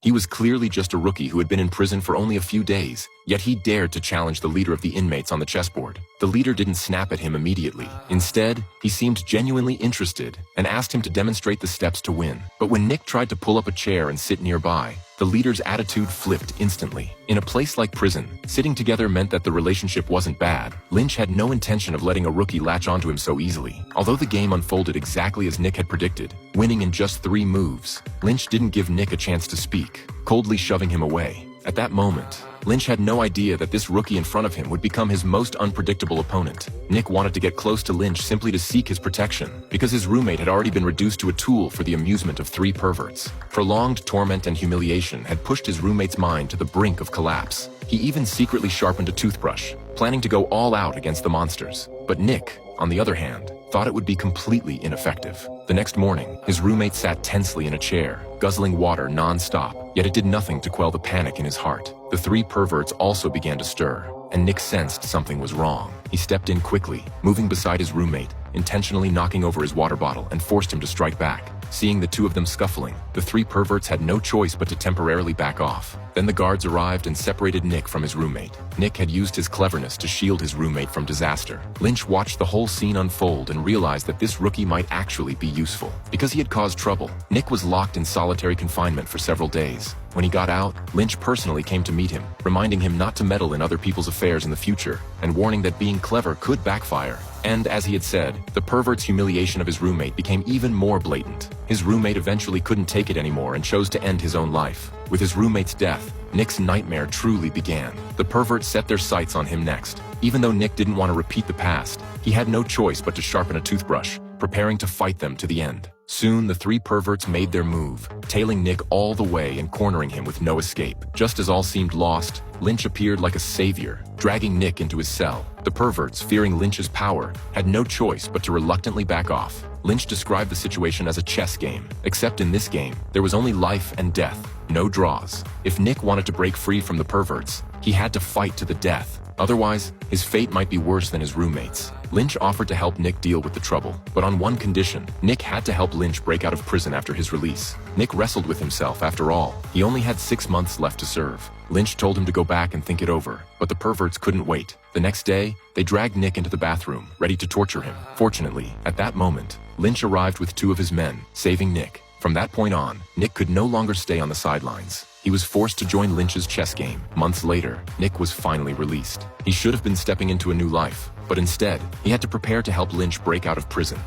He was clearly just a rookie who had been in prison for only a few days, yet he dared to challenge the leader of the inmates on the chessboard. The leader didn't snap at him immediately. Instead, he seemed genuinely interested and asked him to demonstrate the steps to win. But when Nick tried to pull up a chair and sit nearby, the leader's attitude flipped instantly. In a place like prison, sitting together meant that the relationship wasn't bad. Lynch had no intention of letting a rookie latch onto him so easily. Although the game unfolded exactly as Nick had predicted, winning in just 3 moves, Lynch didn't give Nick a chance to speak, coldly shoving him away. At that moment, Lynch had no idea that this rookie in front of him would become his most unpredictable opponent. Nick wanted to get close to Lynch simply to seek his protection, because his roommate had already been reduced to a tool for the amusement of 3 perverts. Prolonged torment and humiliation had pushed his roommate's mind to the brink of collapse. He even secretly sharpened a toothbrush, planning to go all out against the monsters. But Nick, on the other hand, thought it would be completely ineffective. The next morning, his roommate sat tensely in a chair, guzzling water non-stop, yet it did nothing to quell the panic in his heart. The 3 perverts also began to stir, and Nick sensed something was wrong. He stepped in quickly, moving beside his roommate, intentionally knocking over his water bottle and forced him to strike back. Seeing the 2 of them scuffling, the 3 perverts had no choice but to temporarily back off. Then the guards arrived and separated Nick from his roommate. Nick had used his cleverness to shield his roommate from disaster. Lynch watched the whole scene unfold and realized that this rookie might actually be useful. Because he had caused trouble, Nick was locked in solitary confinement for several days. When he got out, Lynch personally came to meet him, reminding him not to meddle in other people's affairs in the future, and warning that being clever could backfire. And as he had said, the pervert's humiliation of his roommate became even more blatant. His roommate eventually couldn't take it anymore and chose to end his own life. With his roommate's death, Nick's nightmare truly began. The perverts set their sights on him next. Even though Nick didn't want to repeat the past, he had no choice but to sharpen a toothbrush, preparing to fight them to the end. Soon, the 3 perverts made their move, tailing Nick all the way and cornering him with no escape. Just as all seemed lost, Lynch appeared like a savior, dragging Nick into his cell. The perverts, fearing Lynch's power, had no choice but to reluctantly back off. Lynch described the situation as a chess game, except in this game, there was only life and death, no draws. If Nick wanted to break free from the perverts, he had to fight to the death. Otherwise, his fate might be worse than his roommate's. Lynch offered to help Nick deal with the trouble, but on one condition: Nick had to help Lynch break out of prison after his release. Nick wrestled with himself. After all, he only had 6 months left to serve. Lynch told him to go back and think it over, but the perverts couldn't wait. The next day, they dragged Nick into the bathroom, ready to torture him. Fortunately, at that moment, Lynch arrived with 2 of his men, saving Nick. From that point on, Nick could no longer stay on the sidelines. He was forced to join Lynch's chess game. Months later, Nick was finally released. He should have been stepping into a new life, but instead, he had to prepare to help Lynch break out of prison.